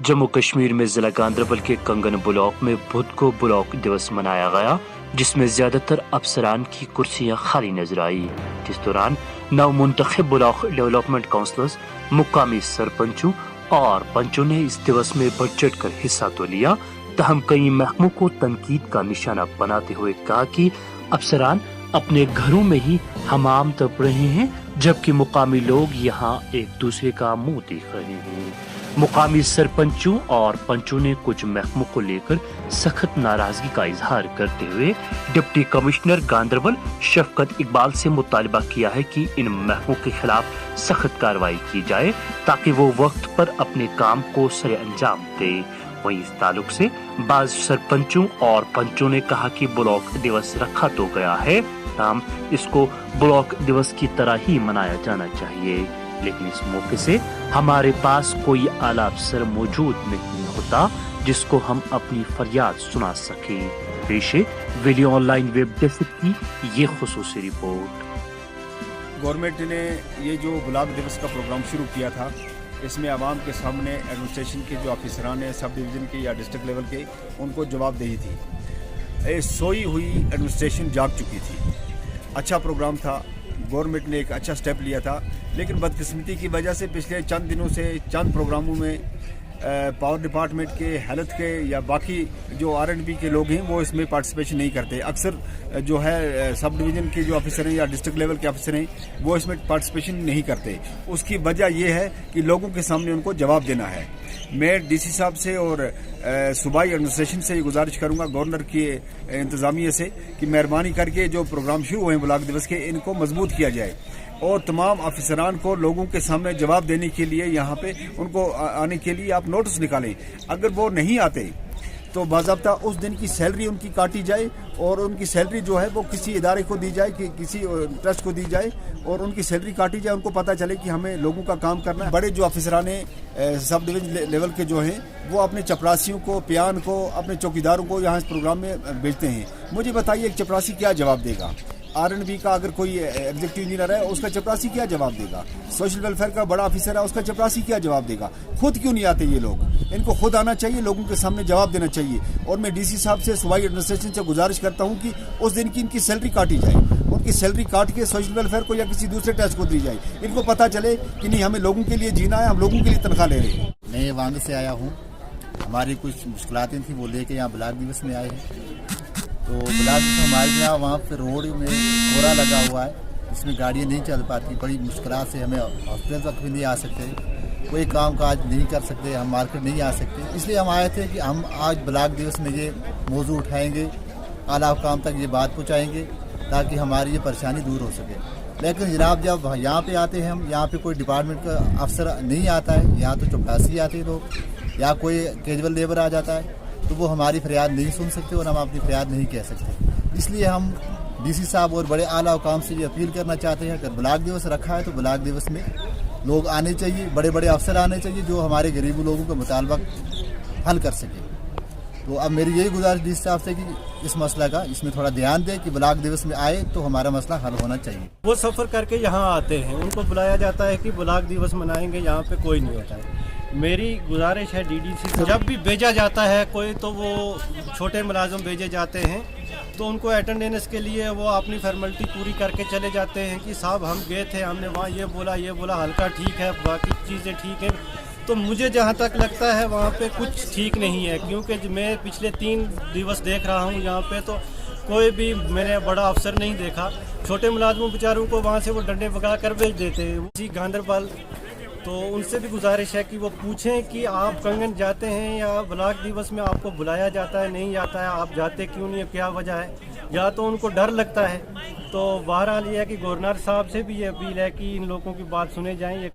जम्मू कश्मीर में जिला गांधरबल के कंगन ब्लॉक में बुध को ब्लॉक दिवस मनाया गया, जिसमें ज्यादातर अफसरान की कुर्सियां खाली नजर आई। जिस दौरान नवमुंतखब ब्लॉक डेवलपमेंट काउंसलर्स, मुकामी सरपंचों और पंचों ने इस दिवस में बढ़ चढ़ कर हिस्सा तो लिया, तहम कई महकमों को तनकीद का निशाना बनाते हुए कहा कि अफसरान अपने घरों में ही हमाम तप रहे हैं, जबकि मुकामी लोग यहाँ एक दूसरे का मुंह देख रहे हैं। मुकामी सरपंचों और पंचों ने कुछ महकमों को लेकर सख्त नाराजगी का इजहार करते हुए डिप्टी कमिश्नर गांधरबल शफकत इकबाल से मुतालबा किया है कि इन महकमों के खिलाफ सख्त कार्रवाई की जाए, ताकि वो वक्त पर अपने काम को सरे अंजाम दे। वहीं इस ताल्लुक से बाज सरपंचों और पंचों ने कहा कि ब्लॉक दिवस रखा तो गया है, हम इसको ब्लॉक दिवस की तरह ही मनाया जाना चाहिए, लेकिन इस मौके से हमारे पास कोई आला अफसर मौजूद नहीं होता जिसको हम अपनी फरियाद सुना सके। पेश है वीडियो ऑनलाइन वेब डेस्क की ये खुसूसी रिपोर्ट। गवर्नमेंट ने ये जो ब्लॉक दिवस का प्रोग्राम शुरू किया था, इसमें आवाम के सामने एडमिनिस्ट्रेशन के जो ऑफिसरान हैं सब डिवीज़न के या डिस्ट्रिक्ट लेवल के, उनको जवाबदेही थी। सोई हुई एडमिनिस्ट्रेशन जाग चुकी थी। अच्छा प्रोग्राम था, गवर्नमेंट ने एक अच्छा स्टेप लिया था, लेकिन बदकिस्मती की वजह से पिछले चंद दिनों से चंद प्रोग्रामों में पावर डिपार्टमेंट के, हेल्थ के या बाकी जो R&B के लोग हैं वो इसमें पार्टिसिपेशन नहीं करते। अक्सर जो है सब डिवीज़न के जो ऑफिसर हैं या डिस्ट्रिक्ट लेवल के ऑफिसर हैं वो इसमें पार्टिसिपेशन नहीं करते। उसकी वजह ये है कि लोगों के सामने उनको जवाब देना है। मैं DC साहब से और सूबाई एडमिनिस्ट्रेशन से ये गुजारिश करूंगा, गवर्नर की इंतज़ामिया से, कि मेहरबानी करके जो प्रोग्राम शुरू हुए हैं ब्लॉक दिवस के, इनको मजबूत किया जाए और तमाम अफसरान को लोगों के सामने जवाब देने के लिए यहाँ पे उनको आने के लिए आप नोटिस निकालें। अगर वो नहीं आते तो बाज़ाब्ता उस दिन की सैलरी उनकी काटी जाए और उनकी सैलरी जो है वो किसी इदारे को दी जाए, कि किसी ट्रस्ट को दी जाए और उनकी सैलरी काटी जाए। उनको पता चले कि हमें लोगों का काम करना है। बड़े जो अफसरान सब डिवीजन लेवल के जो हैं वो अपने चपरासियों को, पियान को, अपने चौकीदारों को यहाँ इस प्रोग्राम में भेजते हैं। मुझे बताइए एक चपरासी क्या जवाब देगा? R&B का अगर कोई एग्जीक्यूटिव इंजीनियर है उसका चपरासी क्या जवाब देगा? सोशल वेलफेयर का बड़ा ऑफिसर है उसका चपरासी क्या जवाब देगा? खुद क्यों नहीं आते ये लोग? इनको खुद आना चाहिए, लोगों के सामने जवाब देना चाहिए। और मैं DC साहब से, सूबाई एडमिनिस्ट्रेशन से गुजारिश करता हूँ कि उस दिन की इनकी सैलरी काटी जाए, उनकी सैलरी काट के सोशल वेलफेयर को या किसी दूसरे टैक्स को दी जाए। इनको पता चले कि नहीं, हमें लोगों के लिए जीना है, हम लोगों के लिए तनख्वाह ले रहे हैं। मैं वांग से आया हूँ, हमारी कुछ मुश्किलातें थी वो लेके यहाँ ब्लॉक दिवस में आए हैं। तो ब्लॉक दिवस हमारे यहाँ वहाँ पर रोड में कोहरा लगा हुआ है, इसमें गाड़ियाँ नहीं चल पाती, बड़ी मुश्किल से हमें हॉस्पिटल तक भी नहीं आ सकते, कोई काम काज नहीं कर सकते, हम मार्केट नहीं आ सकते। इसलिए हम आए थे कि हम आज ब्लॉक दिवस में ये मौजू उठाएंगे, आला हुकाम तक ये बात पहुँचाएंगे ताकि हमारी ये परेशानी दूर हो सके। लेकिन जनाब जब यहाँ पे आते हैं हम, यहाँ पे कोई डिपार्टमेंट का अफसर नहीं आता है, यहाँ तो चपरासी आते हैं लोग या कोई कैजुअल लेबर आ जाता है, तो वो हमारी फरियाद नहीं सुन सकते और हम अपनी फरियाद नहीं कह सकते। इसलिए हम DC साहब और बड़े आला हुकाम से ये अपील करना चाहते हैं, अगर ब्लॉक दिवस रखा है तो ब्लॉक दिवस में लोग आने चाहिए, बड़े बड़े अफसर आने चाहिए जो हमारे गरीब लोगों का मुतालबा हल कर सके। तो अब मेरी यही गुजारिश DC साहब से कि इस मसला का इसमें थोड़ा ध्यान दें कि ब्लॉक दिवस में आए तो हमारा मसला हल होना चाहिए। वो सफ़र करके यहाँ आते हैं, उनको बुलाया जाता है कि ब्लॉक दिवस मनाएंगे, यहाँ पे कोई नहीं होता है। मेरी गुजारिश है DDC से, जब भी भेजा जाता है कोई, तो वो छोटे मुलाजिम भेजे जाते हैं तो उनको अटेंडेंस के लिए वो अपनी फॉर्मेलिटी पूरी करके चले जाते हैं कि साहब हम गए थे, हमने वहाँ ये बोला, हल्का ठीक है, बाकी चीज़ें ठीक हैं। तो मुझे जहाँ तक लगता है वहाँ पे कुछ ठीक नहीं है, क्योंकि मैं पिछले 3 दिवस देख रहा हूँ यहाँ पे, तो कोई भी मैंने बड़ा अफसर नहीं देखा। छोटे मुलाजिमों बेचारों को वहाँ से वो डंडे भगा कर भेज देते हैं। जी गांधरबल, तो उनसे भी गुजारिश है कि वो पूछें कि आप कंगन जाते हैं या ब्लॉक दिवस में आपको बुलाया जाता है, नहीं जाता है, आप जाते क्यों नहीं है, क्या वजह है? या तो उनको डर लगता है। तो बहरहाल ये है कि गवर्नर साहब से भी ये अपील है कि इन लोगों की बात सुने जाएं।